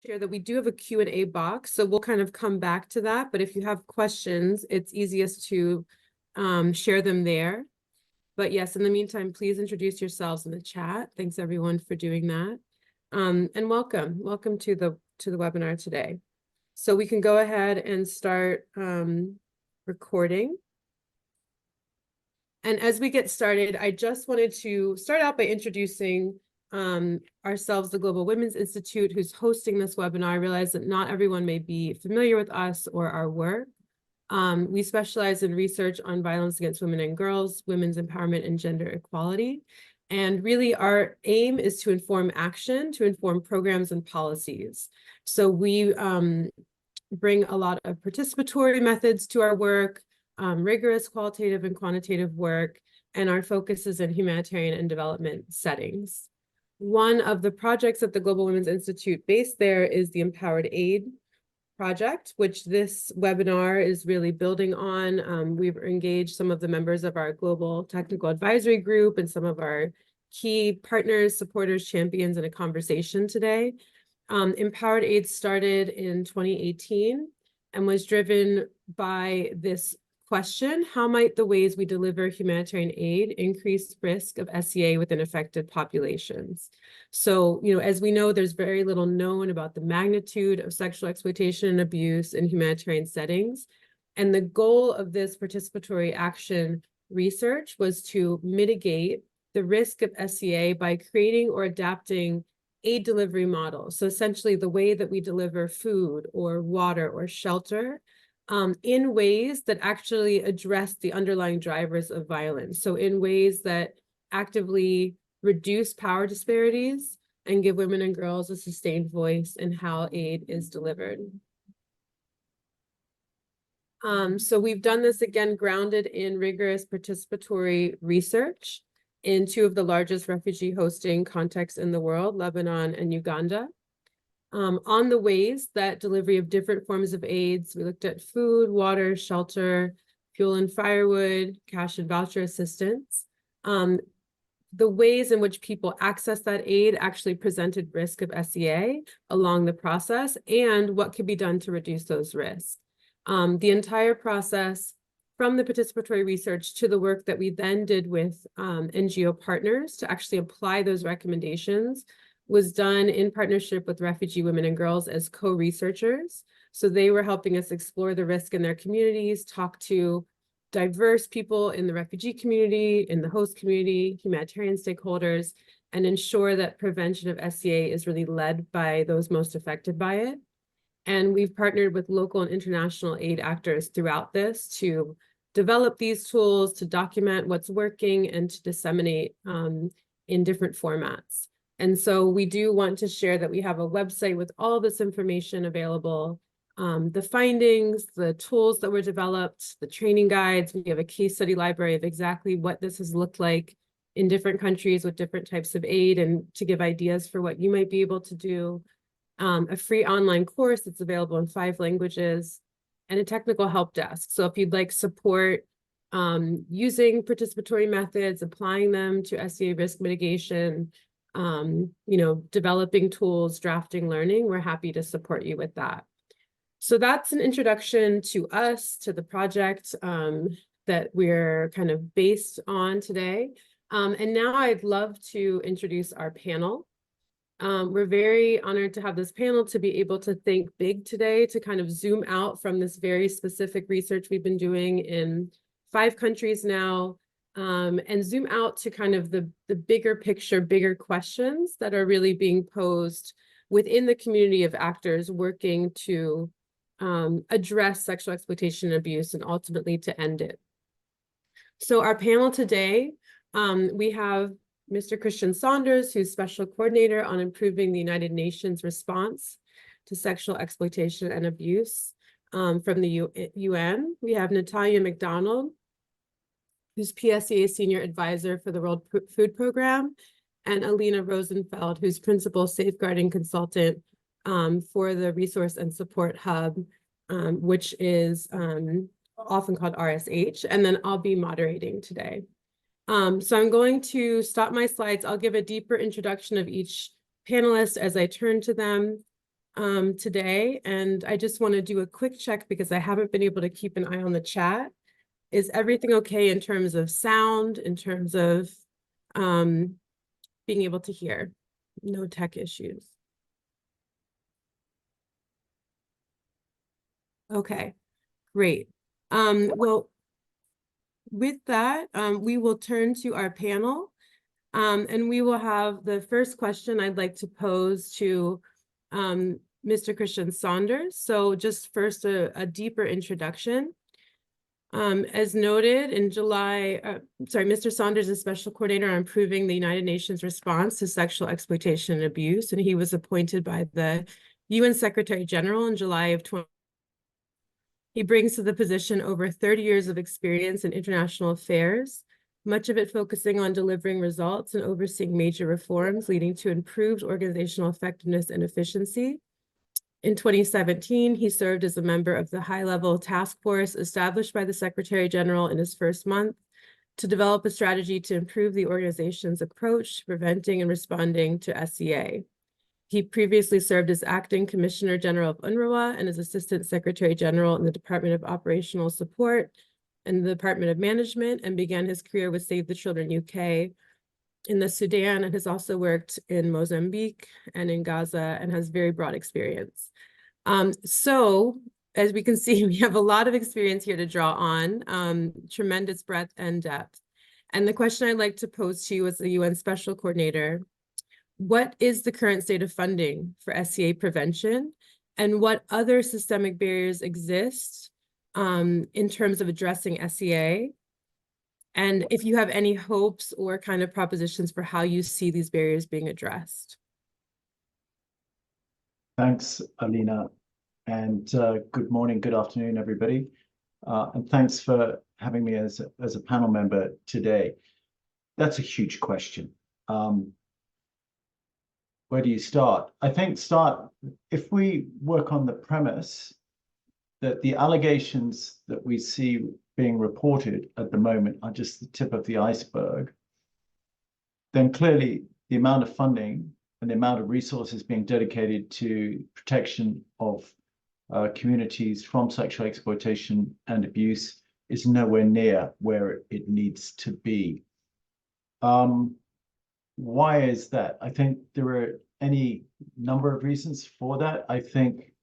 share that we do have a Q&A box, so we'll kind of come back to that. But if you have questions, it's easiest to share them there. But yes, in the meantime, please introduce yourselves in the chat. Thanks everyone for doing that. And welcome to the webinar today. So we can go ahead and start recording. And as we get started, I just wanted to start out by introducing ourselves, the Global Women's Institute, who's hosting this webinar. I realize that not everyone may be familiar with us or our work. We specialize in research on violence against women and girls, women's empowerment, and gender equality. And really, our aim is to inform action, to inform programs and policies. So we bring a lot of participatory methods to our work, rigorous qualitative and quantitative work, and our focus is in humanitarian and development settings. One of the projects at the Global Women's Institute based there is the Empowered Aid project, which this webinar is really building on. We've engaged some of the members of our global technical advisory group and some of our key partners, supporters, champions in a conversation today. Empowered Aid started in 2018 and was driven by this question: how might the ways we deliver humanitarian aid increase risk of SEA within affected populations? So, as we know, there's very little known about the magnitude of sexual exploitation and abuse in humanitarian settings. And the goal of this participatory action research was to mitigate the risk of SEA by creating or adapting aid delivery models. So essentially the way that we deliver food or water or shelter in ways that actually address the underlying drivers of violence. So in ways that actively reduce power disparities and give women and girls a sustained voice in how aid is delivered. So we've done this again, grounded in rigorous participatory research in two of the largest refugee hosting contexts in the world, Lebanon and Uganda. On the ways that delivery of different forms of aids, we looked at food, water, shelter, fuel and firewood, cash and voucher assistance. The ways in which people access that aid actually presented risk of SEA along the process and what could be done to reduce those risks. The entire process, from the participatory research to the work that we then did with NGO partners to actually apply those recommendations, was done in partnership with refugee women and girls as co-researchers. So they were helping us explore the risk in their communities, talk to diverse people in the refugee community, in the host community, humanitarian stakeholders, and ensure that prevention of SEA is really led by those most affected by it. And we've partnered with local and international aid actors throughout this to develop these tools, to document what's working, and to disseminate in different formats. And so we do want to share that we have a website with all this information available, the findings, the tools that were developed, the training guides. We have a case study library of exactly what this has looked like in different countries with different types of aid, and to give ideas for what you might be able to do. A free online course that's available in 5 languages, and a technical help desk. So if you'd like support using participatory methods, applying them to SEA risk mitigation, developing tools, drafting learning, we're happy to support you with that. So that's an introduction to us, to the project that we're kind of based on today. And now I'd love to introduce our panel. We're very honored to have this panel to be able to think big today, to kind of zoom out from this very specific research we've been doing in 5 countries now, and zoom out to kind of the bigger picture, bigger questions that are really being posed within the community of actors working to address sexual exploitation and abuse and ultimately to end it. So our panel today, we have Mr. Christian Saunders, who's Special Coordinator on improving the United Nations response to sexual exploitation and abuse from the UN. We have Natalia Macdonald, who's PSEA Senior Advisor for the World Food Program, and Alina Rosenfeld, who's Principal Safeguarding Consultant for the Resource and Support Hub, which is often called RSH, and then I'll be moderating today. So I'm going to stop my slides. I'll give a deeper introduction of each panelist as I turn to them. today, and I just want to do a quick check because I haven't been able to keep an eye on the chat. Is everything okay in terms of sound, in terms of being able to hear? No tech issues. Okay, great. Well, with that, we will turn to our panel, and we will have the first question I'd like to pose to Mr. Christian Saunders. So just first, a deeper introduction. As noted in July, Mr. Saunders is Special Coordinator on improving the United Nations response to sexual exploitation and abuse, and he was appointed by the UN Secretary General in July of 2020. He brings to the position over 30 years of experience in international affairs, much of it focusing on delivering results and overseeing major reforms leading to improved organizational effectiveness and efficiency. In 2017, he served as a member of the high-level task force established by the Secretary General in his first month to develop a strategy to improve the organization's approach to preventing and responding to SEA. He previously served as Acting Commissioner General of UNRWA and as Assistant Secretary General in the Department of Operational Support and the Department of Management, and began his career with Save the Children UK in the Sudan, and has also worked in Mozambique and in Gaza, and has very broad experience. So as we can see, we have a lot of experience here to draw on, tremendous breadth and depth. And the question I'd like to pose to you as the UN Special Coordinator: what is the current state of funding for SEA prevention, and what other systemic barriers exist in terms of addressing SEA? And if you have any hopes or kind of propositions for how you see these barriers being addressed. Thanks, Alina, and good morning, good afternoon, everybody. And thanks for having me as a panel member today. That's a huge question. Where do you start? I think if we work on the premise that the allegations that we see being reported at the moment are just the tip of the iceberg, then clearly the amount of funding and the amount of resources being dedicated to protection of communities from sexual exploitation and abuse is nowhere near where it needs to be. Why is that? I think there are any number of reasons for that. I think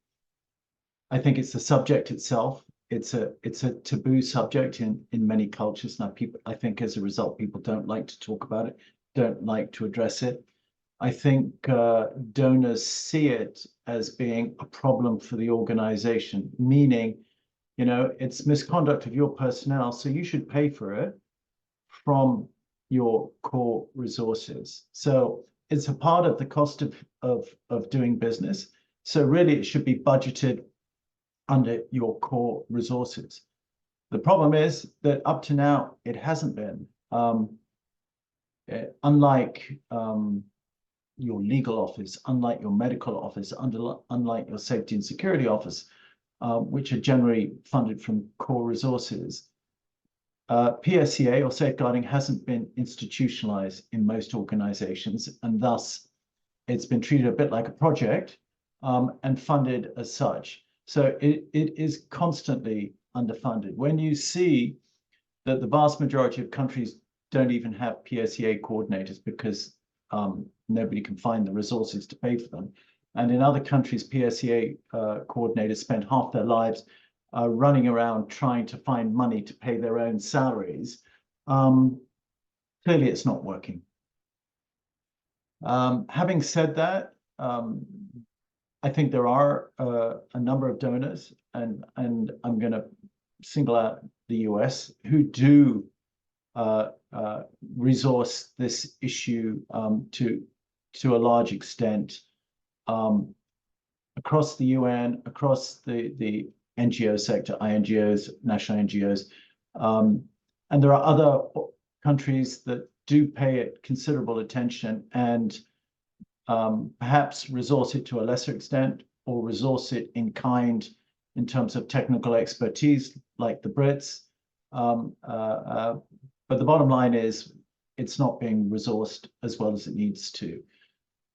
it's the subject itself. It's a taboo subject in many cultures. Now, I think as a result, people don't like to talk about it, don't like to address it. I think donors see it as being a problem for the organization, meaning, it's misconduct of your personnel, so you should pay for it from your core resources. So it's a part of the cost of doing business. So really, it should be budgeted under your core resources. The problem is that up to now, it hasn't been. Unlike your legal office, unlike your medical office, unlike your safety and security office, which are generally funded from core resources, PSEA or safeguarding hasn't been institutionalized in most organizations, and thus it's been treated a bit like a project and funded as such. So it is constantly underfunded. When you see that the vast majority of countries don't even have PSEA coordinators because nobody can find the resources to pay for them, and in other countries, PSEA coordinators spend half their lives running around trying to find money to pay their own salaries, clearly it's not working. Having said that, I think there are a number of donors, and I'm going to single out the US, who do resource this issue to a large extent across the UN, across the NGO sector, INGOs, national NGOs. And there are other countries that do pay it considerable attention and perhaps resource it to a lesser extent, or resource it in kind in terms of technical expertise, like the Brits. But the bottom line is it's not being resourced as well as it needs to.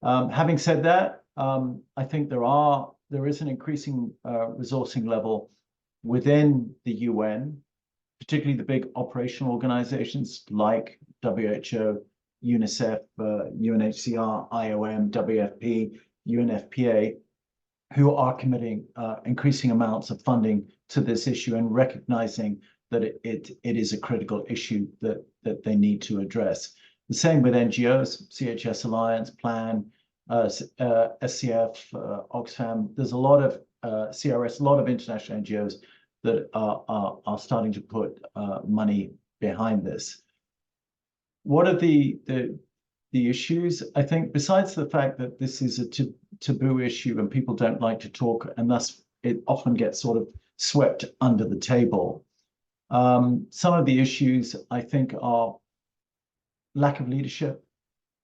Having said that, I think there is an increasing resourcing level within the UN, particularly the big operational organizations like WHO, UNICEF, UNHCR, IOM, WFP, UNFPA, who are committing increasing amounts of funding to this issue and recognizing that it is a critical issue that they need to address. The same with NGOs, CHS Alliance, Plan, SCF, Oxfam. There's a lot of CRS, a lot of international NGOs that are starting to put money behind this. What are the issues? I think besides the fact that this is a taboo issue and people don't like to talk, and thus it often gets sort of swept under the table. Some of the issues I think are lack of leadership.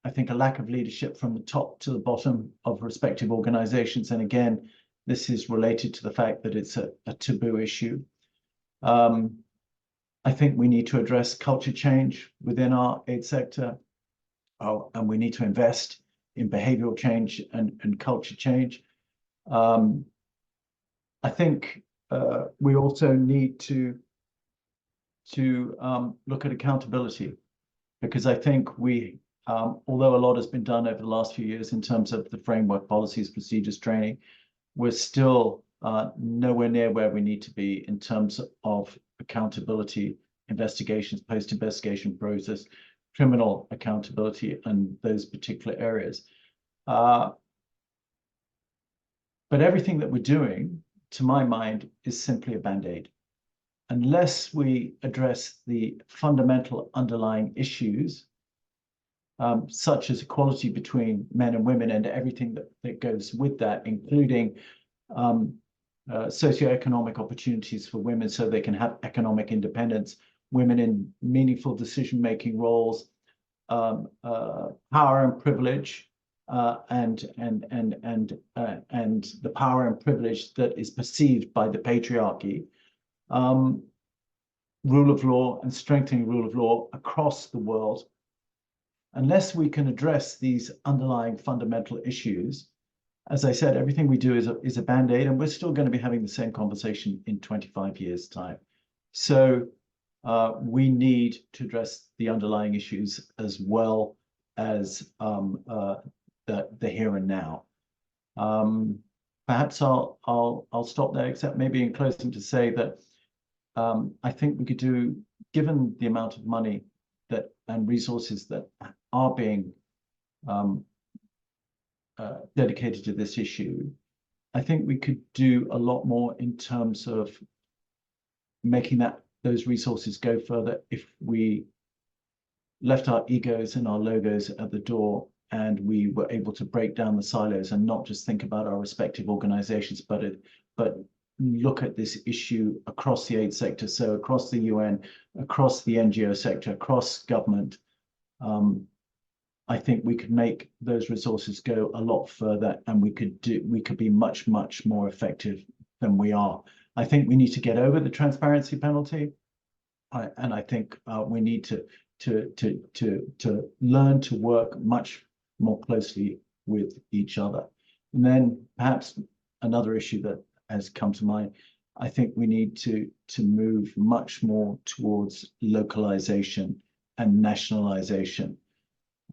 I think a lack of leadership from the top to the bottom of respective organizations. And again, this is related to the fact that it's a taboo issue. I think we need to address culture change within our aid sector. And we need to invest in behavioral change and culture change. I think we also need to look at accountability, because I think we, although a lot has been done over the last few years in terms of the framework, policies, procedures, training, we're still nowhere near where we need to be in terms of accountability, investigations, post-investigation process, criminal accountability, and those particular areas. But everything that we're doing, to my mind, is simply a band-aid. Unless we address the fundamental underlying issues, such as equality between men and women and everything that goes with that, including socioeconomic opportunities for women so they can have economic independence, women in meaningful decision-making roles, power and privilege, and the power and privilege that is perceived by the patriarchy, rule of law and strengthening rule of law across the world. Unless we can address these underlying fundamental issues, as I said, everything we do is a band-aid, and we're still going to be having the same conversation in 25 years' time. So we need to address the underlying issues as well as the here and now. Perhaps I'll stop there, except maybe in closing to say that I think we could do, given the amount of money and resources that are being dedicated to this issue, I think we could do a lot more in terms of making those resources go further if we left our egos and our logos at the door and we were able to break down the silos and not just think about our respective organizations, but look at this issue across the aid sector, so across the UN, across the NGO sector, across government. I think we could make those resources go a lot further, and we could be much more effective than we are. I think we need to get over the transparency penalty, and I think we need to learn to work much more closely with each other. And then perhaps another issue that has come to mind, I think we need to move much more towards localization and nationalization.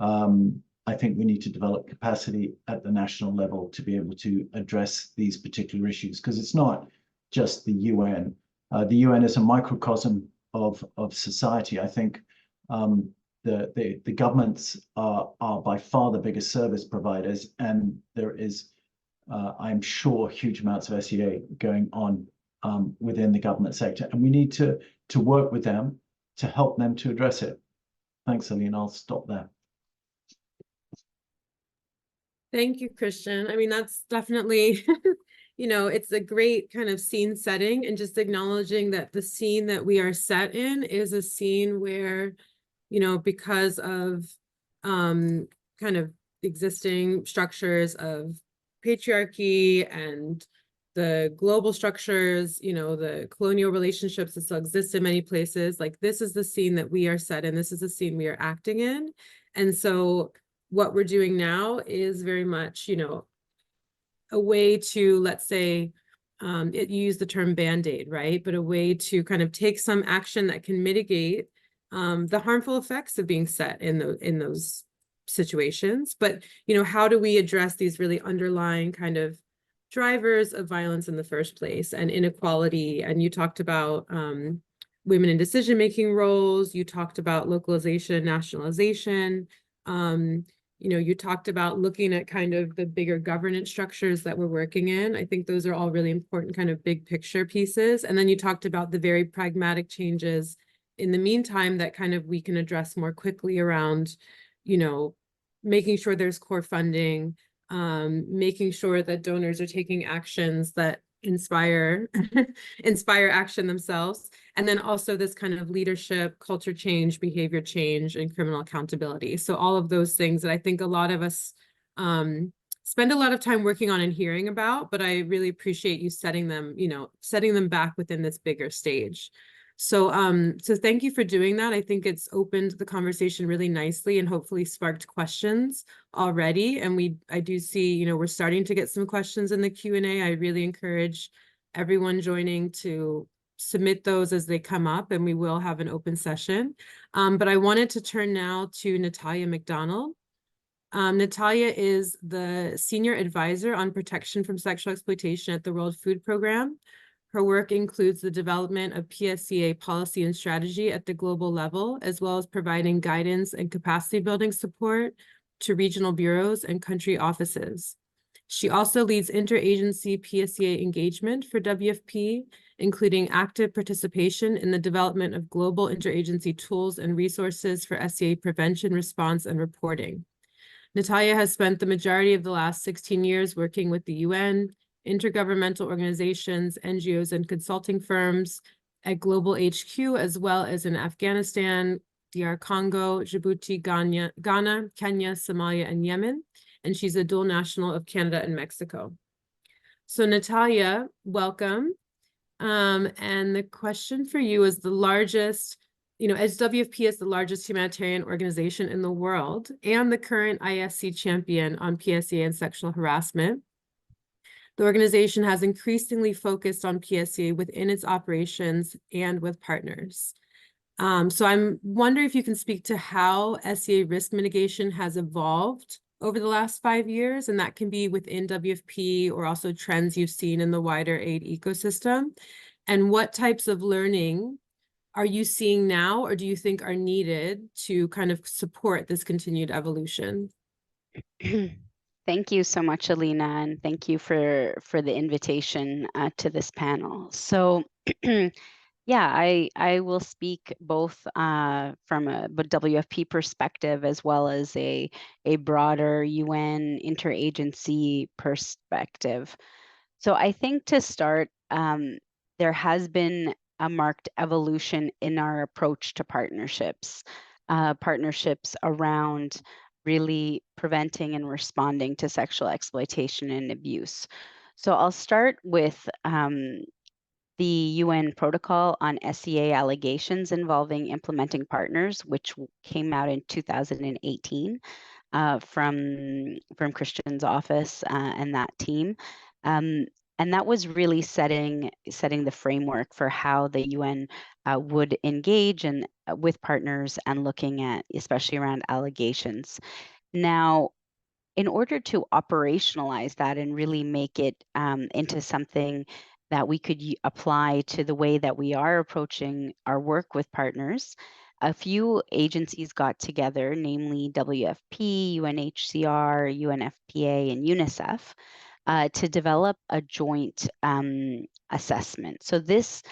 I think we need to develop capacity at the national level to be able to address these particular issues, because it's not just the UN. The UN is a microcosm of society. I think the governments are by far the biggest service providers, and there is, I'm sure, huge amounts of SEA going on within the government sector, and we need to work with them to help them to address it. Thanks, Alina. I'll stop there. Thank you, Christian. I mean, that's definitely, it's a great kind of scene setting, and just acknowledging that the scene that we are set in is a scene where, because of kind of existing structures of patriarchy and the global structures, the colonial relationships that still exist in many places, like this is the scene that we are set in, this is the scene we are acting in. And so what we're doing now is very much, a way to, let's say, you use the term Band-Aid, right? But a way to kind of take some action that can mitigate the harmful effects of being set in those situations. But, how do we address these really underlying kind of drivers of violence in the first place and inequality? And you talked about women in decision-making roles. You talked about localization, nationalization. You talked about looking at kind of the bigger governance structures that we're working in. I think those are all really important kind of big picture pieces. And then you talked about the very pragmatic changes in the meantime that kind of we can address more quickly around, making sure there's core funding, making sure that donors are taking actions that inspire action themselves, and then also this kind of leadership, culture change, behavior change, and criminal accountability. So all of those things that I think a lot of us spend a lot of time working on and hearing about, but I really appreciate you setting them back within this bigger stage. So thank you for doing that. I think it's opened the conversation really nicely and hopefully sparked questions already. And I do see, we're starting to get some questions in the Q&A. I really encourage everyone joining to submit those as they come up, and we will have an open session. But I wanted to turn now to Natalia Macdonald. Natalia is the Senior Advisor on Protection from Sexual Exploitation at the World Food Program. Her work includes the development of PSEA policy and strategy at the global level, as well as providing guidance and capacity building support to regional bureaus and country offices. She also leads interagency PSEA engagement for WFP, including active participation in the development of global interagency tools and resources for SEA prevention, response, and reporting. Natalia has spent the majority of the last 16 years working with the UN, intergovernmental organizations, NGOs, and consulting firms at Global HQ, as well as in Afghanistan, DR Congo, Djibouti, Ghana, Kenya, Somalia, and Yemen. And she's a dual national of Canada and Mexico. So Natalia, welcome. And the question for you is the largest, as WFP is the largest humanitarian organization in the world and the current ISC champion on PSEA and sexual harassment, the organization has increasingly focused on PSEA within its operations and with partners. So I'm wondering if you can speak to how SEA risk mitigation has evolved over the last 5 years, and that can be within WFP or also trends you've seen in the wider aid ecosystem. And what types of learning are you seeing now, or do you think are needed to kind of support this continued evolution? Thank you so much, Alina, and thank you for the invitation to this panel. So, yeah, I will speak both from a WFP perspective as well as a broader UN interagency perspective. So I think to start, there has been a marked evolution in our approach to partnerships around really preventing and responding to sexual exploitation and abuse. So I'll start with the UN protocol on SEA allegations involving implementing partners, which came out in 2018 from Christian's office and that team. And that was really setting the framework for how the UN would engage with partners and looking at, especially around allegations. Now, in order to operationalize that and really make it into something that we could apply to the way that we are approaching our work with partners, a few agencies got together, namely WFP, UNHCR, UNFPA, and UNICEF, to develop a joint assessment. So this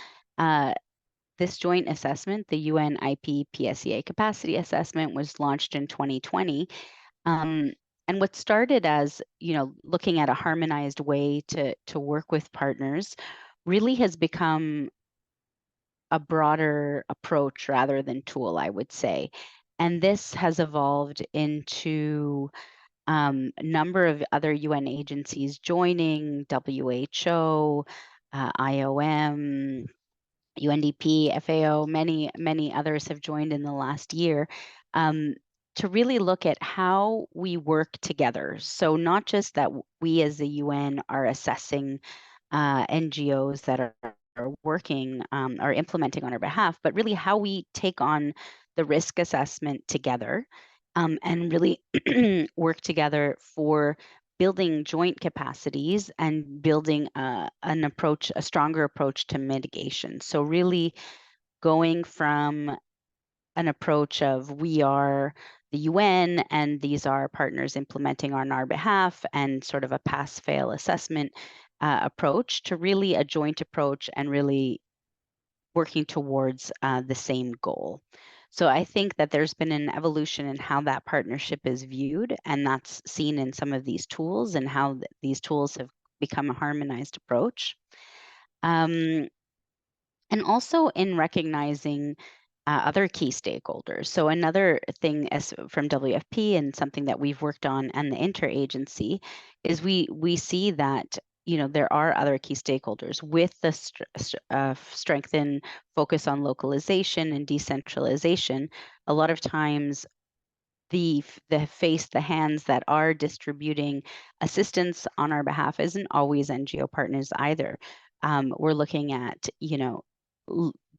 joint assessment, the UN IP PSEA capacity assessment, was launched in 2020. And what started as, looking at a harmonized way to work with partners really has become a broader approach rather than tool, I would say. And this has evolved into a number of other UN agencies joining, WHO, IOM, UNDP, FAO, many others have joined in the last year to really look at how we work together. So not just that we as the UN are assessing NGOs that are working, are implementing on our behalf, but really how we take on the risk assessment together, and really work together for building joint capacities and building an approach, a stronger approach to mitigation. So really going from an approach of we are the UN and these are partners implementing on our behalf, and sort of a pass-fail assessment approach, to really a joint approach and really working towards the same goal. So I think that there's been an evolution in how that partnership is viewed, and that's seen in some of these tools and how these tools have become a harmonized approach. And also in recognizing other key stakeholders. So another thing as from WFP, and something that we've worked on and the interagency, is we see that, you know, there are other key stakeholders with the strengthened focus on localization and decentralization. A lot of times the hands that are distributing assistance on our behalf isn't always NGO partners either. We're looking at, you know,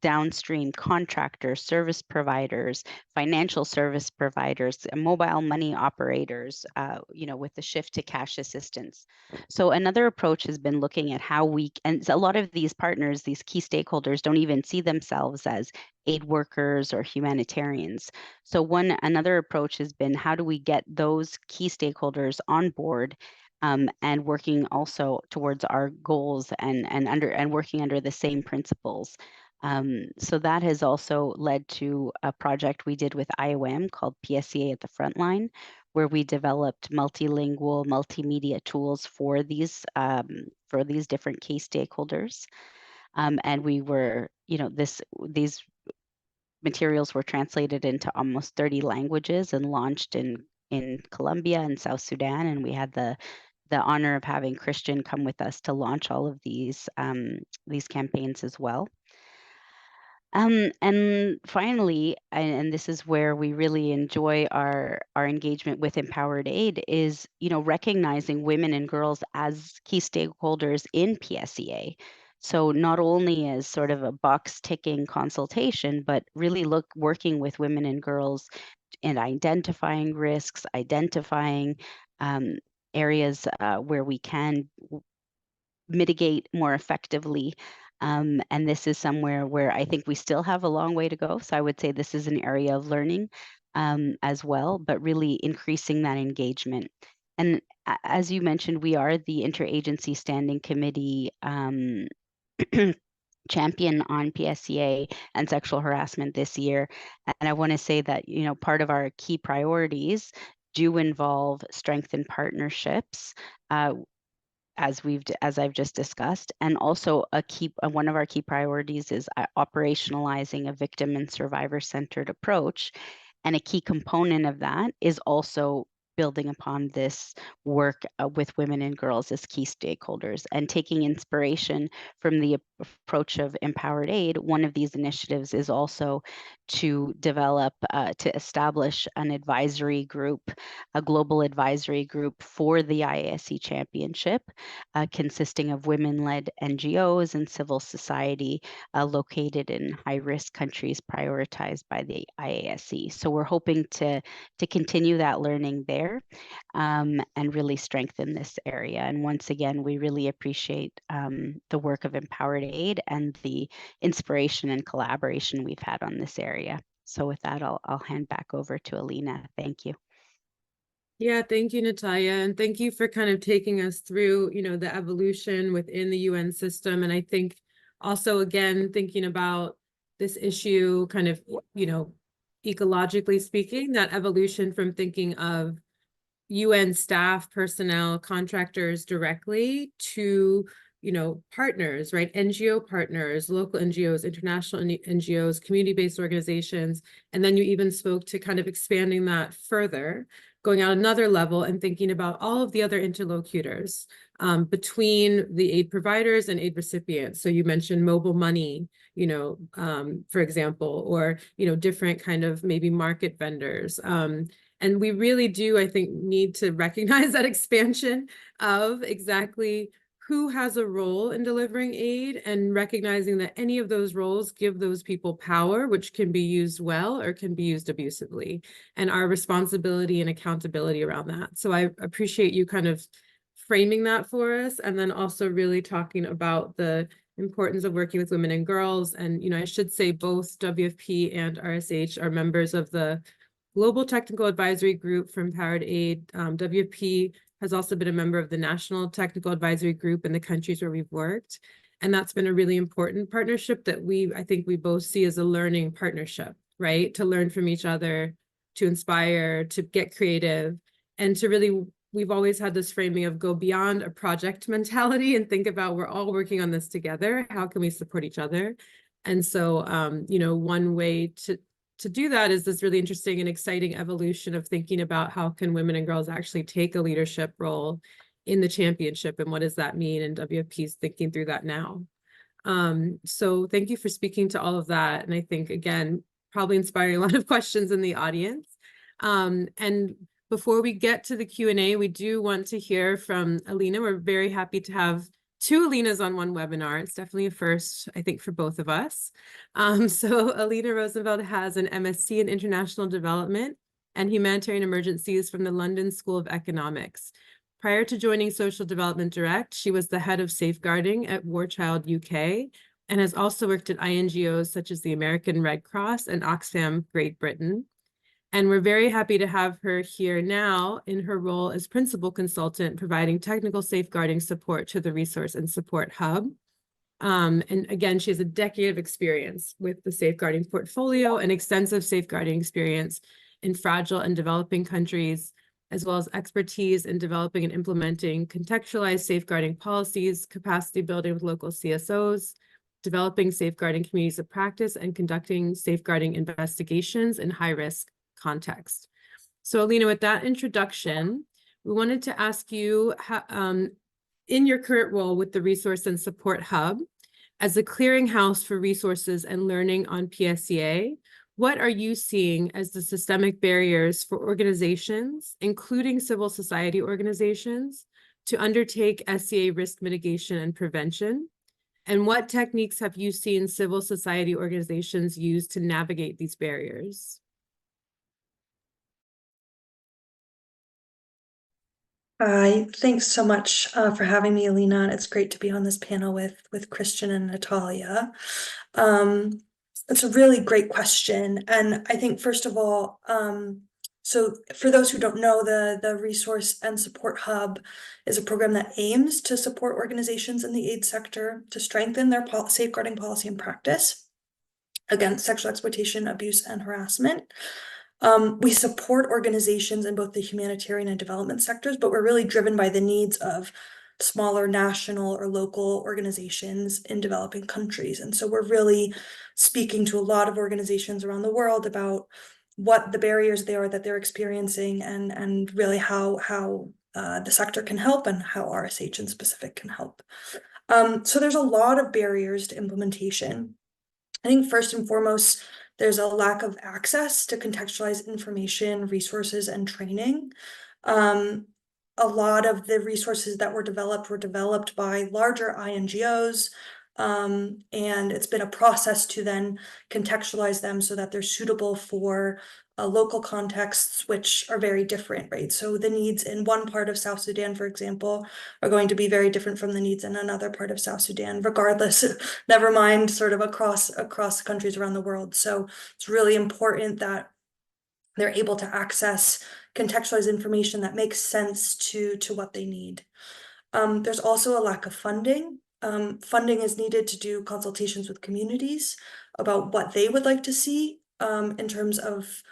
downstream contractors, service providers, financial service providers, mobile money operators, you know, with the shift to cash assistance. So another approach has been looking at how we, and a lot of these partners, these key stakeholders, don't even see themselves as aid workers or humanitarians. So another approach has been, how do we get those key stakeholders on board, and working also towards our goals and working under the same principles. So that has also led to a project we did with IOM called PSEA at the Frontline, where we developed multilingual, multimedia tools for these different key stakeholders. And we were, you know, these materials were translated into almost 30 languages and launched in Colombia and South Sudan, and we had the honor of having Christian come with us to launch all of these campaigns as well. And finally, and this is where we really enjoy our engagement with Empowered Aid, is, you know, recognizing women and girls as key stakeholders in PSEA. So not only as sort of a box ticking consultation, but really working with women and girls and identifying risks, identifying areas where we can mitigate more effectively. And this is somewhere where I think we still have a long way to go. So I would say this is an area of learning as well, but really increasing that engagement. And as you mentioned, we are the Interagency Standing Committee champion on PSEA and sexual harassment this year. And I want to say that, you know, part of our key priorities do involve strengthened partnerships, as I've just discussed, and also one of our key priorities is operationalizing a victim and survivor centered approach, and a key component of that is also building upon this work with women and girls as key stakeholders, and taking inspiration from the approach of Empowered Aid. One of these initiatives is also to develop, to establish an advisory group, a global advisory group for the IASC Championship, consisting of women-led NGOs and civil society located in high-risk countries prioritized by the IASC. So we're hoping to continue that learning there, and really strengthen this area. And once again, we really appreciate the work of Empowered Aid and the inspiration and collaboration we've had on this area. So with that, I'll hand back over to Alina. Thank you. Yeah, thank you, Natalia. And thank you for kind of taking us through, you know, the evolution within the UN system. And I think also, again, thinking about this issue kind of, you know, ecologically speaking, that evolution from thinking of UN staff, personnel, contractors directly to, you know, partners, right? NGO partners, local NGOs, international NGOs, community-based organizations. And then you even spoke to kind of expanding that further, going out another level and thinking about all of the other interlocutors between the aid providers and aid recipients. So you mentioned mobile money, you know, for example, or, you know, different kind of maybe market vendors. And we really do, I think, need to recognize that expansion of exactly who has a role in delivering aid, and recognizing that any of those roles give those people power, which can be used well or can be used abusively, and our responsibility and accountability around that. So I appreciate you kind of framing that for us, and then also really talking about the importance of working with women and girls. And, I should say both WFP and RSH are members of the Global Technical Advisory Group for Empowered Aid. WFP has also been a member of the National Technical Advisory Group in the countries where we've worked. And that's been a really important partnership that I think we both see as a learning partnership, right? To learn from each other, to inspire, to get creative, and to really, we've always had this framing of go beyond a project mentality and think about, we're all working on this together. How can we support each other? And so, one way to do that is this really interesting and exciting evolution of thinking about how can women and girls actually take a leadership role in the championship, and what does that mean? And WFP is thinking through that now. So thank you for speaking to all of that. And I think, again, probably inspiring a lot of questions in the audience. And before we get to the Q&A, we do want to hear from Alina. We're very happy to have two Alinas on one webinar. It's definitely a first, I think, for both of us. So Alina Rosenfeld has an MSc in International Development and Humanitarian Emergencies from the London School of Economics. Prior to joining Social Development Direct, she was the head of safeguarding at War Child UK, and has also worked at INGOs such as the American Red Cross and Oxfam Great Britain. And we're very happy to have her here now in her role as principal consultant, providing technical safeguarding support to the Resource and Support Hub. And again, she has a decade of experience with the safeguarding portfolio and extensive safeguarding experience in fragile and developing countries, as well as expertise in developing and implementing contextualized safeguarding policies, capacity building with local CSOs, developing safeguarding communities of practice, and conducting safeguarding investigations in high-risk context. So Alina, with that introduction, we wanted to ask you, in your current role with the Resource and Support Hub, as a clearinghouse for resources and learning on PSEA, what are you seeing as the systemic barriers for organizations, including civil society organizations, to undertake SEA risk mitigation and prevention? And what techniques have you seen civil society organizations use to navigate these barriers? Hi, thanks so much for having me, Alina. It's great to be on this panel with Christian and Natalia. It's a really great question. And I think, first of all, so for those who don't know, the Resource and Support Hub is a program that aims to support organizations in the aid sector to strengthen their safeguarding policy and practice against sexual exploitation, abuse, and harassment. We support organizations in both the humanitarian and development sectors, but we're really driven by the needs of smaller national or local organizations in developing countries. And so we're really speaking to a lot of organizations around the world about what the barriers they are that they're experiencing, and really how the sector can help, and how RSH in specific can help. So there's a lot of barriers to implementation. I think first and foremost, there's a lack of access to contextualized information, resources, and training. A lot of the resources that were developed by larger INGOs, and it's been a process to then contextualize them so that they're suitable for local contexts, which are very different, right? So the needs in one part of South Sudan, for example, are going to be very different from the needs in another part of South Sudan, regardless, never mind sort of across countries around the world. So it's really important that they're able to access contextualized information that makes sense to what they need. There's also a lack of funding. Funding is needed to do consultations with communities about what they would like to see in terms of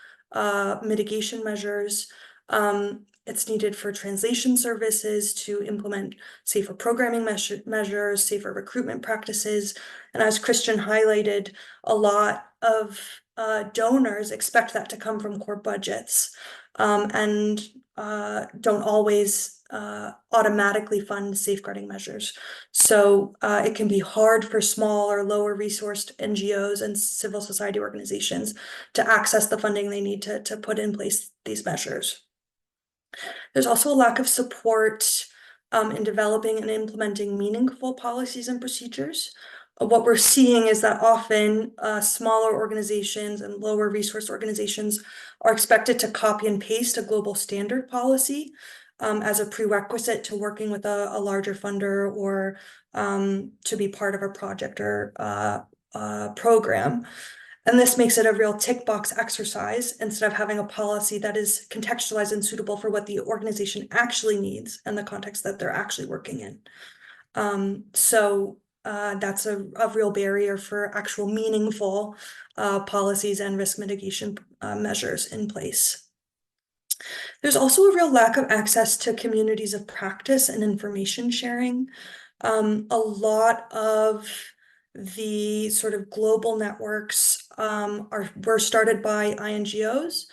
mitigation measures. It's needed for translation services to implement safer programming measures, safer recruitment practices. And as Christian highlighted, a lot of donors expect that to come from core budgets, and don't always automatically fund safeguarding measures. So it can be hard for small or lower resourced NGOs and civil society organizations to access the funding they need to put in place these measures. There's also a lack of support in developing and implementing meaningful policies and procedures. What we're seeing is that often smaller organizations and lower resource organizations are expected to copy and paste a global standard policy as a prerequisite to working with a larger funder or to be part of a project or program. And this makes it a real tick box exercise instead of having a policy that is contextualized and suitable for what the organization actually needs and the context that they're actually working in. So that's a real barrier for actual meaningful policies and risk mitigation measures in place. There's also a real lack of access to communities of practice and information sharing. A lot of the sort of global networks were started by INGOs.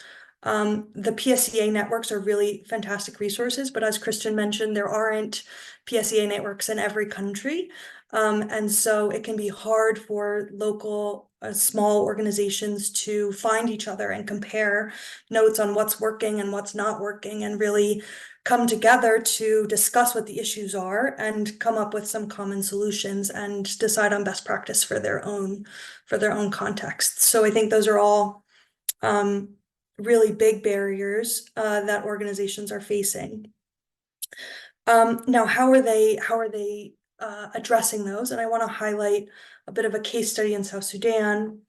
The PSEA networks are really fantastic resources, but as Christian mentioned, there aren't PSEA networks in every country. And so it can be hard for local small organizations to find each other and compare notes on what's working and what's not working, and really come together to discuss what the issues are and come up with some common solutions and decide on best practice for their own contexts. So I think those are all really big barriers that organizations are facing. Now, how are they addressing those? And I want to highlight a bit of a case study in South Sudan,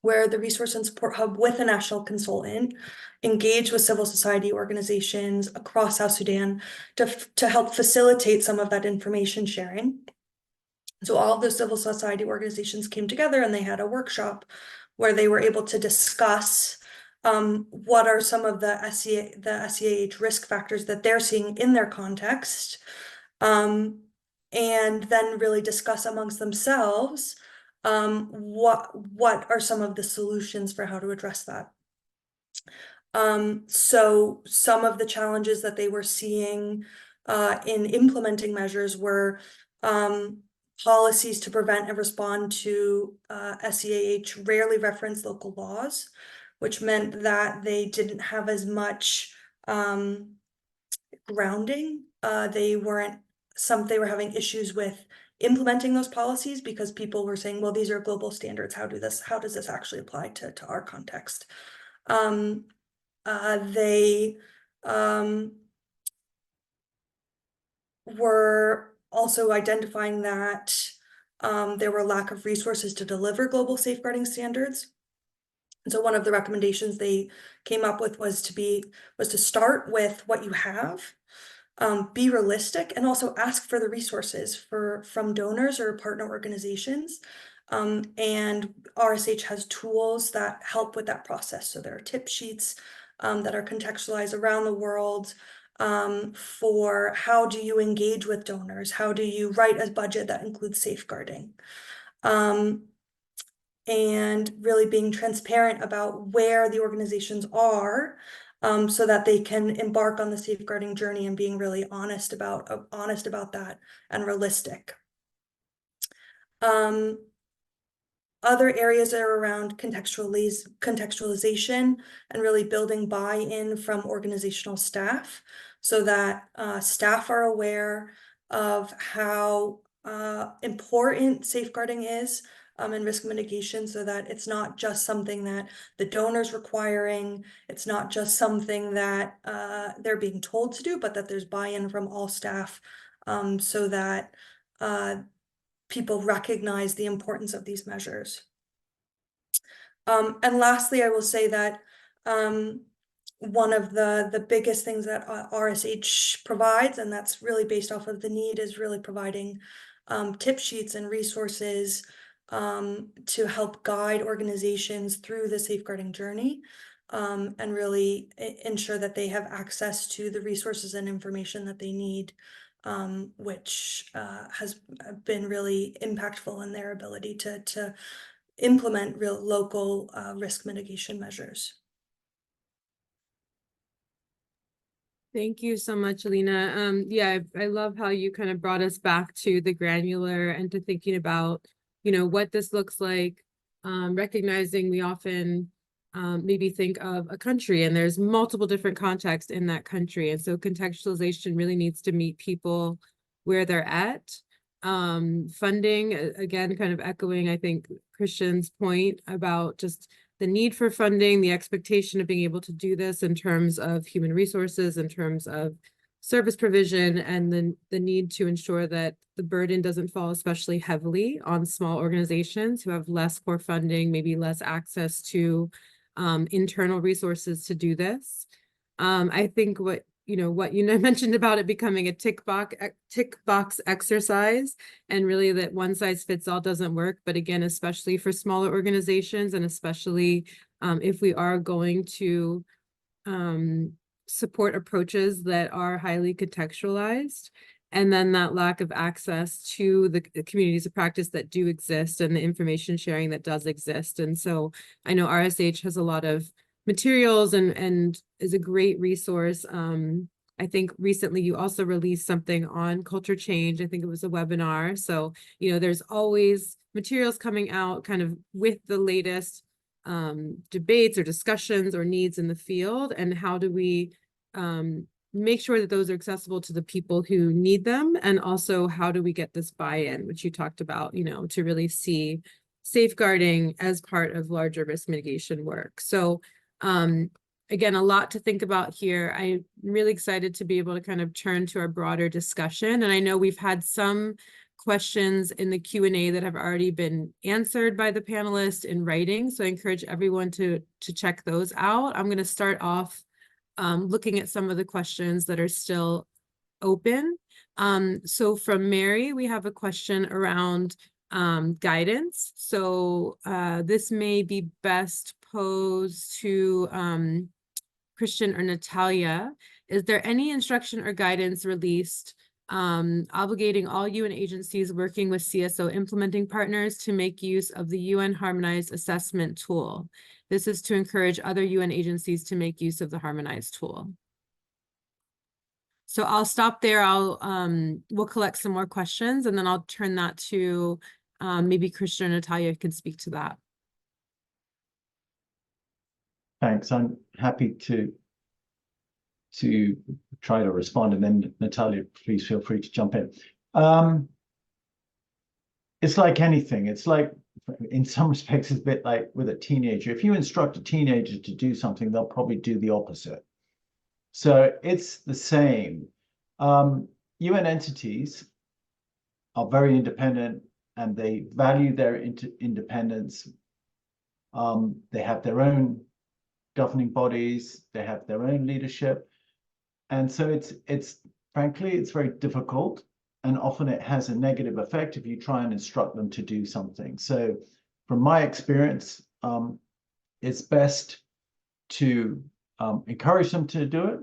where the Resource and Support Hub with a national consultant engaged with civil society organizations across South Sudan to help facilitate some of that information sharing. So all of the civil society organizations came together and they had a workshop where they were able to discuss what are some of the SEAH risk factors that they're seeing in their context, and then really discuss amongst themselves what are some of the solutions for how to address that. So some of the challenges that they were seeing in implementing measures were policies to prevent and respond to SEAH rarely referenced local laws, which meant that they didn't have as much grounding. They were having issues with implementing those policies because people were saying, well, these are global standards. How does this actually apply to our context? They were also identifying that there were a lack of resources to deliver global safeguarding standards. And so one of the recommendations they came up with was to start with what you have, be realistic, and also ask for the resources from donors or partner organizations. And RSH has tools that help with that process. So there are tip sheets that are contextualized around the world for how do you engage with donors? How do you write a budget that includes safeguarding? And really being transparent about where the organizations are, so that they can embark on the safeguarding journey, and being really honest about that and realistic. Other areas are around contextualization and really building buy-in from organizational staff, so that staff are aware of how important safeguarding is and risk mitigation, so that it's not just something that the donor's requiring, it's not just something that they're being told to do, but that there's buy-in from all staff, so that people recognize the importance of these measures. And lastly, I will say that one of the biggest things that RSH provides, and that's really based off of the need, is really providing tip sheets and resources to help guide organizations through the safeguarding journey, and really ensure that they have access to the resources and information that they need, which has been really impactful in their ability to implement real local risk mitigation measures. Thank you so much, Alina. Yeah, I love how you kind of brought us back to the granular and to thinking about, what this looks like, recognizing we often maybe think of a country and there's multiple different contexts in that country. And so contextualization really needs to meet people where they're at. Funding, again, kind of echoing, I think, Christian's point about just the need for funding, the expectation of being able to do this in terms of human resources, in terms of service provision, and then the need to ensure that the burden doesn't fall especially heavily on small organizations who have less core funding, maybe less access to internal resources to do this. I think what you mentioned about it becoming a tick box exercise, and really that one size fits all doesn't work. But again, especially for smaller organizations, and especially if we are going to support approaches that are highly contextualized, and then that lack of access to the communities of practice that do exist and the information sharing that does exist. And so I know RSH has a lot of materials and is a great resource. I think recently you also released something on culture change. I think it was a webinar. So, there's always materials coming out kind of with the latest debates or discussions or needs in the field, and how do we make sure that those are accessible to the people who need them, and also how do we get this buy-in, which you talked about, to really see safeguarding as part of larger risk mitigation work. So again, a lot to think about here. I'm really excited to be able to kind of turn to our broader discussion, and I know we've had some questions in the Q&A that have already been answered by the panelists in writing. So I encourage everyone to check those out. I'm going to start off looking at some of the questions that are still open. So from Mary, we have a question around guidance. So this may be best posed to Christian or Natalia. Is there any instruction or guidance released obligating all UN agencies working with CSO implementing partners to make use of the UN Harmonized Assessment Tool? This is to encourage other UN agencies to make use of the harmonized tool. So I'll stop there. We'll collect some more questions, and then I'll turn that to maybe Christian or Natalia can speak to that. Thanks. I'm happy to try to respond, and then Natalia, please feel free to jump in. It's like anything. It's like, in some respects, it's a bit like with a teenager. If you instruct a teenager to do something, they'll probably do the opposite. So it's the same. UN entities are very independent, and they value their independence. They have their own governing bodies. They have their own leadership. And so it's frankly, it's very difficult, and often it has a negative effect if you try and instruct them to do something. So from my experience, it's best to encourage them to do it,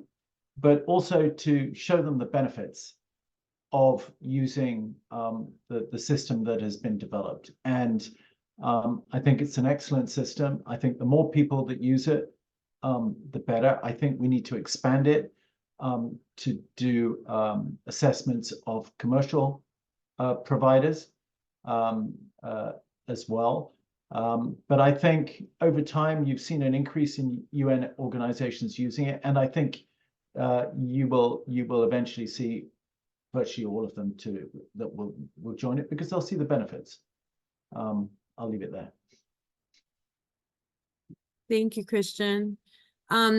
but also to show them the benefits of using the system that has been developed. And I think it's an excellent system. I think the more people that use it, the better. I think we need to expand it to do assessments of commercial providers as well. But I think over time, you've seen an increase in UN organizations using it. And I think you will eventually see virtually all of them that will join it, because they'll see the benefits. I'll leave it there. Thank you, Christian.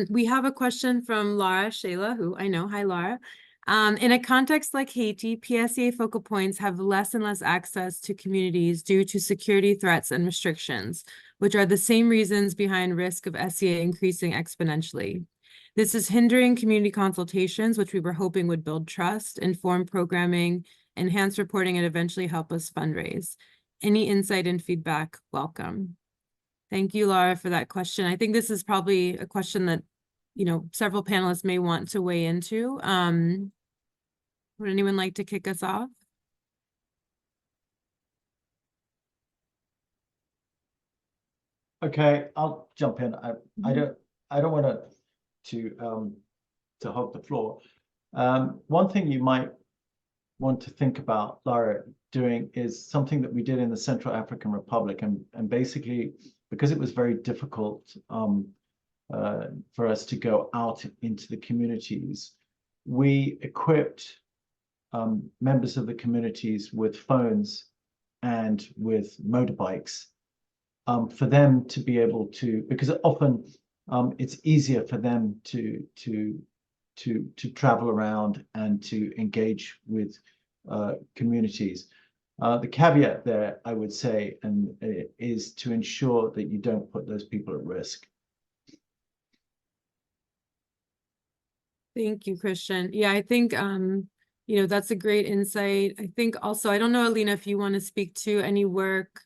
We have a question from Laura Shayla, who I know. Hi, Laura. In a context like Haiti, PSEA focal points have less and less access to communities due to security threats and restrictions, which are the same reasons behind risk of SEA increasing exponentially. This is hindering community consultations, which we were hoping would build trust, inform programming, enhance reporting, and eventually help us fundraise. Any insight and feedback, welcome. Thank you, Laura, for that question. I think this is probably a question that, several panelists may want to weigh into. Would anyone like to kick us off? Okay, I'll jump in. I don't want to to hog the floor. One thing you might want to think about, Lara, doing is something that we did in the Central African Republic, and basically because it was very difficult for us to go out into the communities, we equipped members of the communities with phones and with motorbikes for them to be able to, because often it's easier for them to travel around and to engage with communities. The caveat there, I would say, is to ensure that you don't put those people at risk. Thank you, Christian. Yeah, I think, you know, that's a great insight. I think also, I don't know, Alina, if you want to speak to any work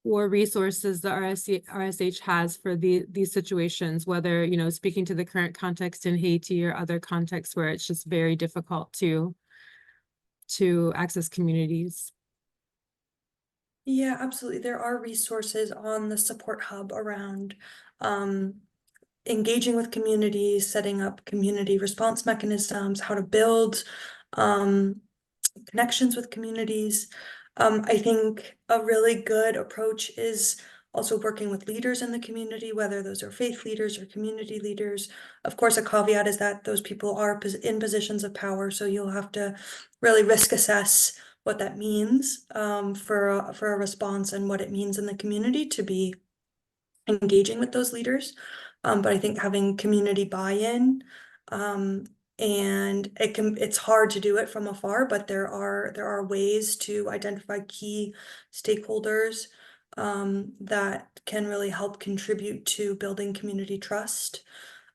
or resources the RSH has for these situations, whether, you know, speaking to the current context in Haiti or other contexts where it's just very difficult to access communities. Yeah, absolutely. There are resources on the support hub around engaging with communities, setting up community response mechanisms, how to build connections with communities. I think a really good approach is also working with leaders in the community, whether those are faith leaders or community leaders. Of course, a caveat is that those people are in positions of power, so you'll have to really risk assess what that means for a response and what it means in the community to be engaging with those leaders. But I think having community buy-in, and it's hard to do it from afar, but there are ways to identify key stakeholders that can really help contribute to building community trust.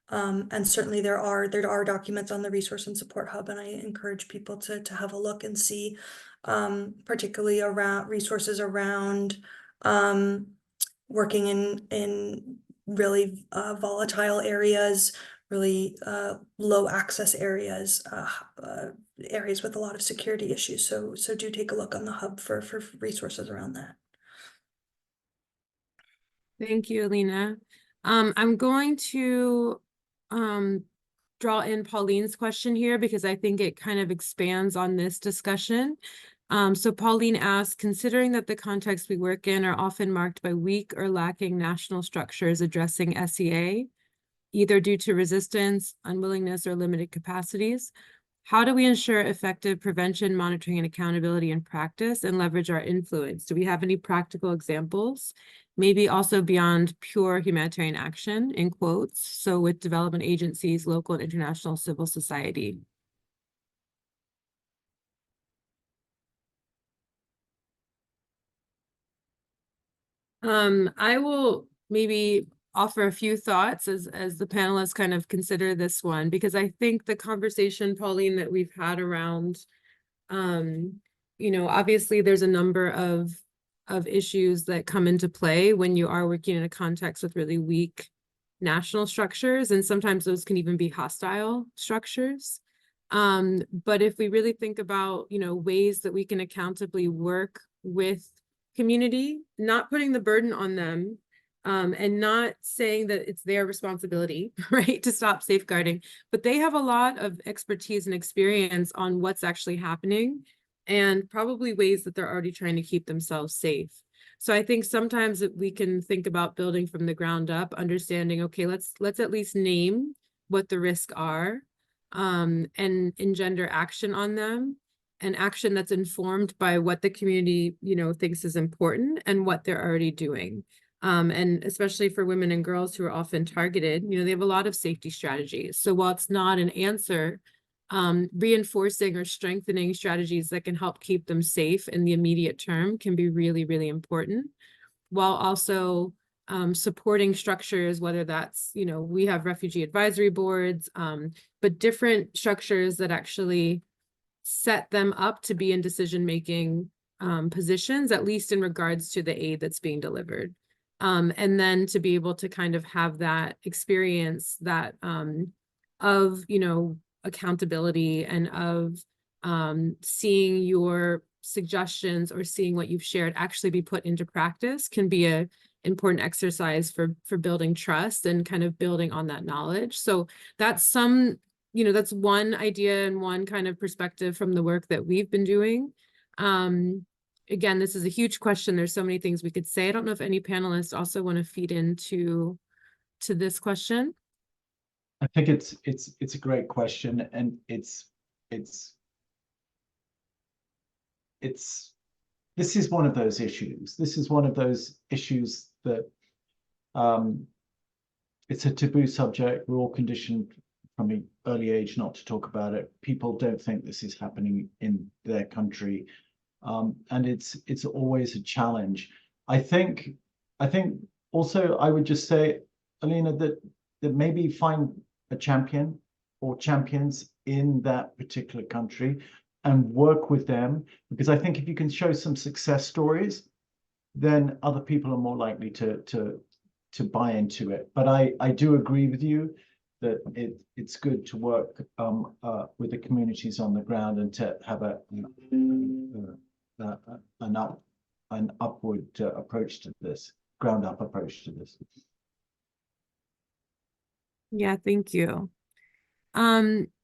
And certainly there are documents on the Resource and Support Hub, and I encourage people to have a look and see, particularly around resources around working in really volatile areas, really low access areas, areas with a lot of security issues. So do take a look on the hub for resources around that. Thank you, Alina. I'm going to draw in Pauline's question here because I think it kind of expands on this discussion. So Pauline asked, considering that the contexts we work in are often marked by weak or lacking national structures addressing SEA, either due to resistance, unwillingness, or limited capacities, how do we ensure effective prevention, monitoring, and accountability in practice and leverage our influence? Do we have any practical examples? Maybe also beyond pure humanitarian action, in quotes, so with development agencies, local and international civil society. I will maybe offer a few thoughts as the panelists kind of consider this one, because I think the conversation, Pauline, that we've had around, you know, obviously there's a number of issues that come into play when you are working in a context with really weak national structures, and sometimes those can even be hostile structures. But if we really think about, you know, ways that we can accountably work with community, not putting the burden on them, and not saying that it's their responsibility, right, to stop safeguarding, but they have a lot of expertise and experience on what's actually happening and probably ways that they're already trying to keep themselves safe. So I think sometimes we can think about building from the ground up, understanding, okay, let's at least name what the risks are, and engender action on them, and action that's informed by what the community, you know, thinks is important and what they're already doing. And especially for women and girls who are often targeted, you know, they have a lot of safety strategies. So while it's not an answer, reinforcing or strengthening strategies that can help keep them safe in the immediate term can be really, really important, while also supporting structures, whether that's, you know, we have refugee advisory boards, but different structures that actually set them up to be in decision-making positions, at least in regards to the aid that's being delivered. And then to be able to kind of have that experience that of, you know, accountability and of seeing your suggestions or seeing what you've shared actually be put into practice can be a important exercise for building trust and kind of building on that knowledge. So that's some you know, that's one idea and one kind of perspective from the work that we've been doing. Again, this is a huge question. There's so many things we could say. I don't know if any panelists also want to feed into this question. I think it's a great question, and this is one of those issues. This is one of those issues that it's a taboo subject. We're all conditioned from an early age not to talk about it. People don't think this is happening in their country, and it's always a challenge. I think also I would just say, Alina, that maybe find a champion or champions in that particular country and work with them, because I think if you can show some success stories, then other people are more likely to buy into it. But I do agree with you that it's good to work with the communities on the ground and to have an upward approach to this, ground up approach to this. Yeah, thank you.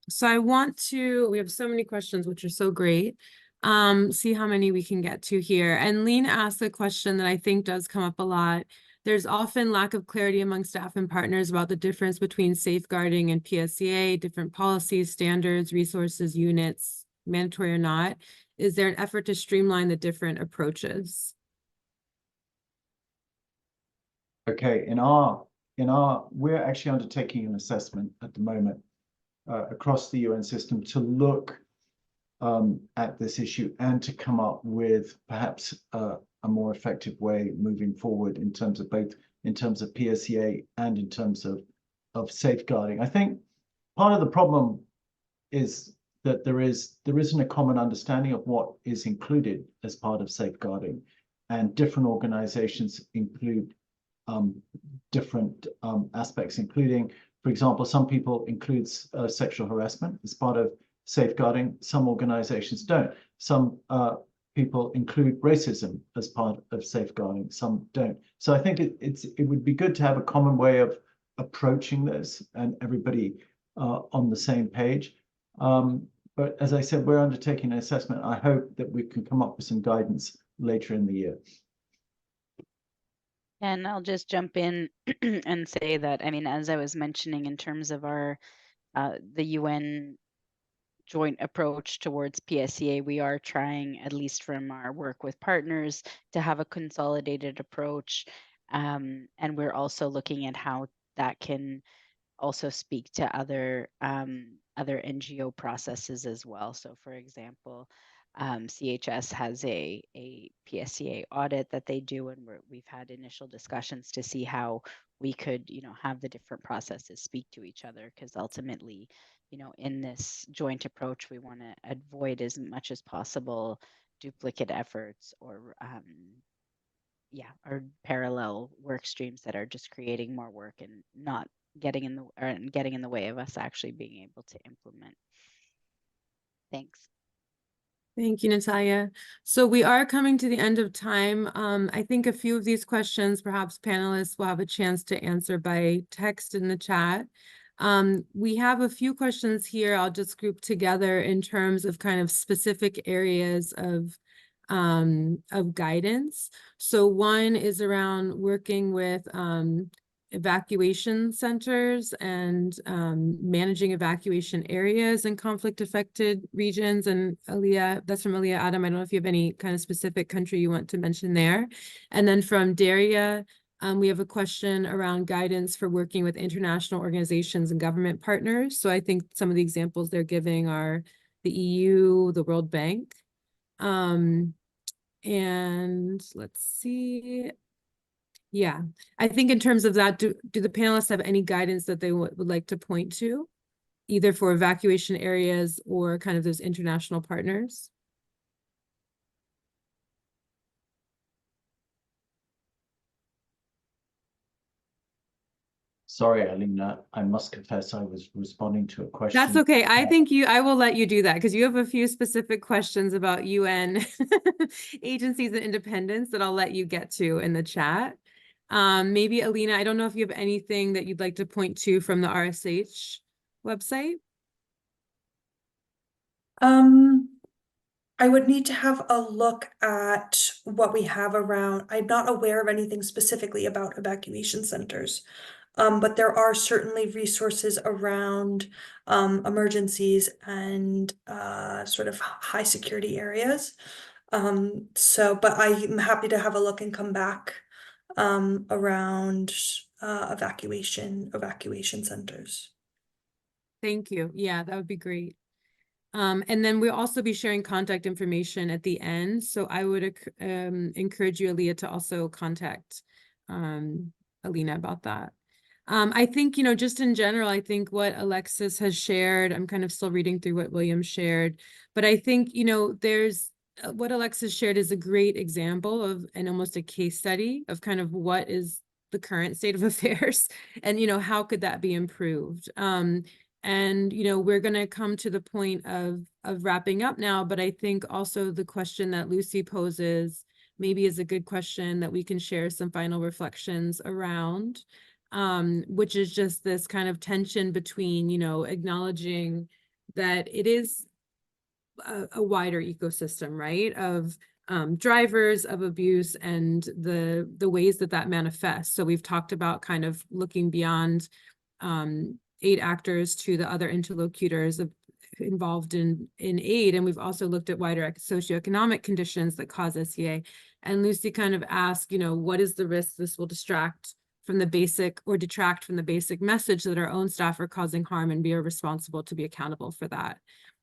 So we have so many questions, which are so great. See how many we can get to here. And Lean asked a question that I think does come up a lot. There's often lack of clarity among staff and partners about the difference between safeguarding and PSEA, different policies, standards, resources, units, mandatory or not. Is there an effort to streamline the different approaches? Okay, we're actually undertaking an assessment at the moment across the UN system to look at this issue and to come up with perhaps a more effective way moving forward in terms of PSEA and in terms of safeguarding. I think part of the problem is that there isn't a common understanding of what is included as part of safeguarding, and different organizations include different aspects, including, for example, some people include sexual harassment as part of safeguarding. Some organizations don't. Some people include racism as part of safeguarding. Some don't. So I think it would be good to have a common way of approaching this and everybody on the same page. But as I said, we're undertaking an assessment. I hope that we can come up with some guidance later in the year. And I'll just jump in and say that, I mean, as I was mentioning in terms of our the UN joint approach towards PSEA, we are trying, at least from our work with partners, to have a consolidated approach. And we're also looking at how that can also speak to other NGO processes as well. So for example, CHS has a PSEA audit that they do, and we've had initial discussions to see how we could, you know, have the different processes speak to each other, because ultimately, you know, in this joint approach, we want to avoid as much as possible duplicate efforts or or parallel work streams that are just creating more work and not getting in the way of us actually being able to implement. Thanks. Thank you, Natalia. So we are coming to the end of time. I think a few of these questions, perhaps panelists will have a chance to answer by text in the chat. We have a few questions here I'll just group together in terms of kind of specific areas of guidance. So one is around working with evacuation centers and managing evacuation areas in conflict affected regions. And Aliyah, that's from Aliyah Adam. I don't know if you have any kind of specific country you want to mention there. And then from Daria, we have a question around guidance for working with international organizations and government partners. So I think some of the examples they're giving are the EU, the World Bank. And let's see. Yeah, I think in terms of that, do the panelists have any guidance that they would like to point to, either for evacuation areas or kind of those international partners? Sorry, Alina, I must confess I was responding to a question. That's okay. I will let you do that because you have a few specific questions about UN agencies and independence that I'll let you get to in the chat. Maybe Alina, I don't know if you have anything that you'd like to point to from the RSH website. I would need to have a look at what we have around. I'm not aware of anything specifically about evacuation centers. But there are certainly resources around emergencies and sort of high security areas. But I'm happy to have a look and come back around evacuation centers. Thank you. Yeah, that would be great. And then we'll also be sharing contact information at the end. So I would encourage you, Aaliyah, to also contact Alina about that. I think, you know, just in general, I think what Alexis has shared, I'm kind of still reading through what William shared, but I think, you know, there's what Alexis shared is a great example of, and almost a case study of kind of what is the current state of affairs and, you know, how could that be improved? And, you know, we're going to come to the point of wrapping up now, but I think also the question that Lucy poses maybe is a good question that we can share some final reflections around, which is just this kind of tension between, you know, acknowledging that it is a wider ecosystem, right, of drivers of abuse and the ways that that manifests. So we've talked about kind of looking beyond aid actors to the other interlocutors involved in aid, and we've also looked at wider socioeconomic conditions that cause SEA. And Lucy kind of asked, you know, what is the risk this will distract from the basic or detract from the basic message that our own staff are causing harm and we are responsible to be accountable for that.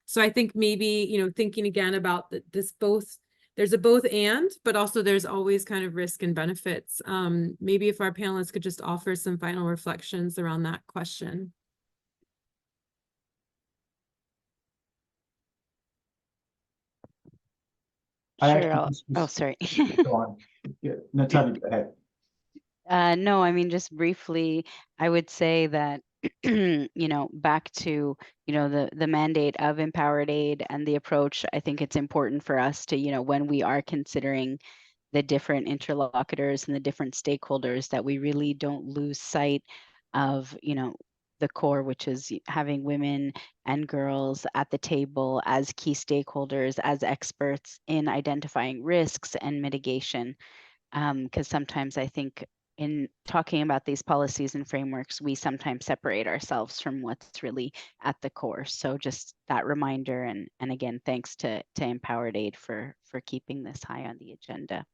So I think maybe, you know, thinking again about this both, there's a both and, but also there's always kind of risk and benefits. Maybe if our panelists could just offer some final reflections around that question. Sure. Oh, sorry. Go on. Yeah, Natalia, go ahead. No, I mean, just briefly, I would say that, you know, back to, you know, the mandate of empowered aid and the approach, I think it's important for us to, you know, when we are considering the different interlocutors and the different stakeholders, that we really don't lose sight of, you know, the core, which is having women and girls at the table as key stakeholders, as experts in identifying risks and mitigation. Because sometimes I think in talking about these policies and frameworks, we sometimes separate ourselves from what's really at the core. So just that reminder, and again, thanks to Empowered Aid for keeping this high on the agenda.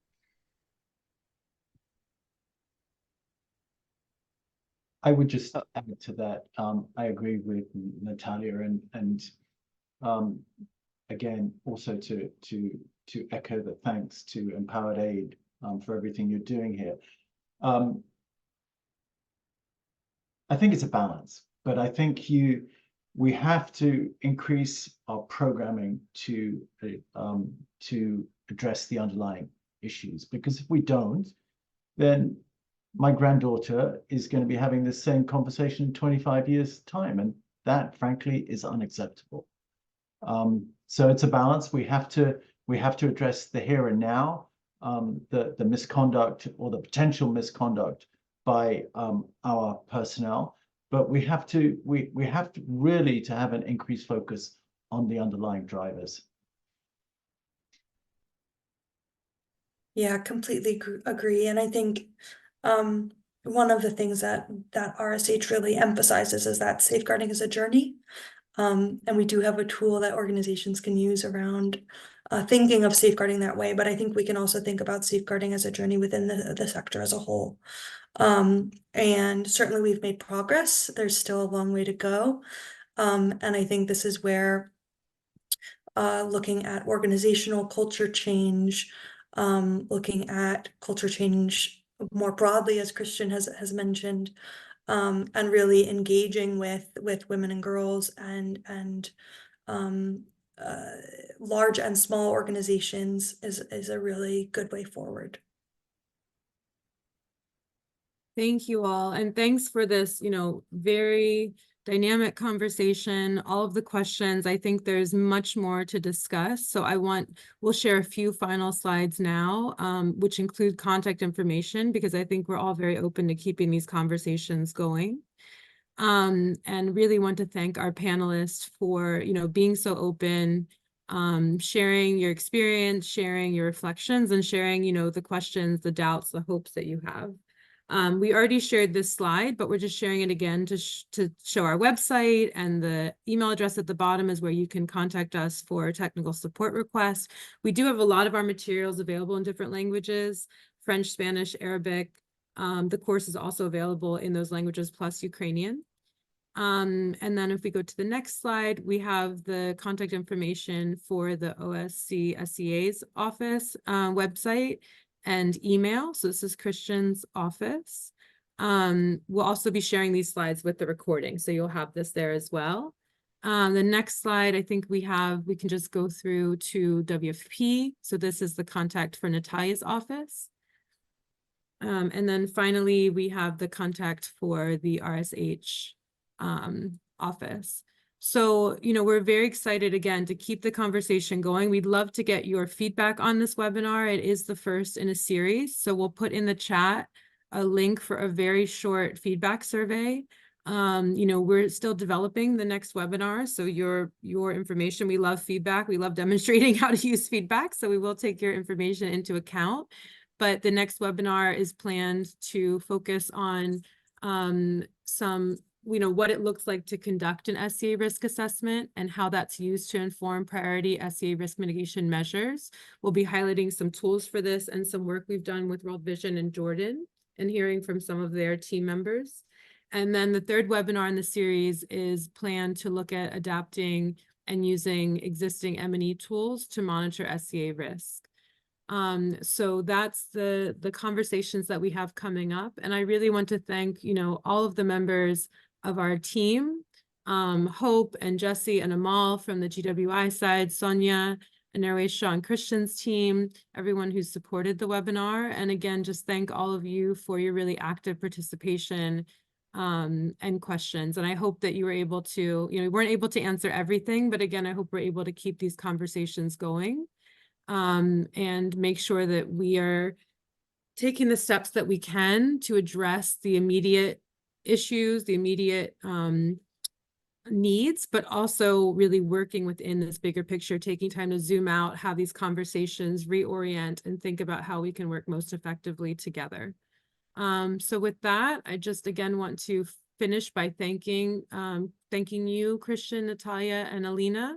I would just add to that. I agree with Natalia, and again, also to echo the thanks to Empowered Aid for everything you're doing here. I think it's a balance, but I think we have to increase our programming to address the underlying issues, because if we don't, then my granddaughter is going to be having the same conversation in 25 years' time, and that, frankly, is unacceptable. So it's a balance. We have to address the here and now, the misconduct or the potential misconduct by our personnel, but we have to really to have an increased focus on the underlying drivers. Yeah, completely agree. And I think one of the things that RSH really emphasizes is that safeguarding is a journey. And we do have a tool that organizations can use around thinking of safeguarding that way. But I think we can also think about safeguarding as a journey within the sector as a whole. And certainly we've made progress. There's still a long way to go. And I think this is where looking at organizational culture change, looking at culture change more broadly, as Christian has mentioned, and really engaging with women and girls and large and small organizations is a really good way forward. Thank you all. And thanks for this, you know, very dynamic conversation, all of the questions. I think there's much more to discuss. So we'll share a few final slides now, which include contact information, because I think we're all very open to keeping these conversations going. and really want to thank our panelists for, being so open, sharing your experience, sharing your reflections, and sharing, the questions, the doubts, the hopes that you have. We already shared this slide, but we're just sharing it again to show our website, and the email address at the bottom is where you can contact us for technical support requests. We do have a lot of our materials available in different languages: French, Spanish, Arabic. The course is also available in those languages plus Ukrainian. And then if we go to the next slide, we have the contact information for the OSC SEA's office website and email. So this is Christian's office. We'll also be sharing these slides with the recording, so you'll have this there as well. The next slide, I think we can just go through to WFP. So this is the contact for Natalia's office. And then finally, we have the contact for the RSH office. So, we're very excited again to keep the conversation going. We'd love to get your feedback on this webinar. It is the first in a series. So we'll put in the chat a link for a very short feedback survey. We're still developing the next webinar. So your information, we love feedback. We love demonstrating how to use feedback. So we will take your information into account. But the next webinar is planned to focus on what it looks like to conduct an SEA risk assessment and how that's used to inform priority SEA risk mitigation measures. We'll be highlighting some tools for this and some work we've done with World Vision and Jordan, and hearing from some of their team members. And then the third webinar in the series is planned to look at adapting and using existing M&E tools to monitor SEA risk. So that's the conversations that we have coming up. And I really want to thank, all of the members of our team, Hope and Jesse and Amal from the GWI side, Sonia and Narwesha and Christian's team, everyone who supported the webinar. And again, just thank all of you for your really active participation and questions. And I hope that you were able to, we weren't able to answer everything, but again, I hope we're able to keep these conversations going. And make sure that we are taking the steps that we can to address the immediate issues, the immediate needs, but also really working within this bigger picture, taking time to zoom out, have these conversations, reorient, and think about how we can work most effectively together. So with that, I just again want to finish by thanking you, Christian, Natalia, and Alina.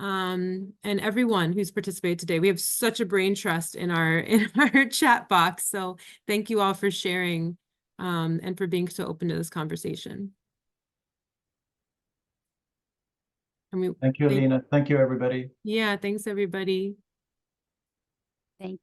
And everyone who's participated today. We have such a brain trust in our chat box. So thank you all for sharing and for being so open to this conversation. Thank you, Alina. Thank you, everybody. Yeah, thanks everybody. Thank you.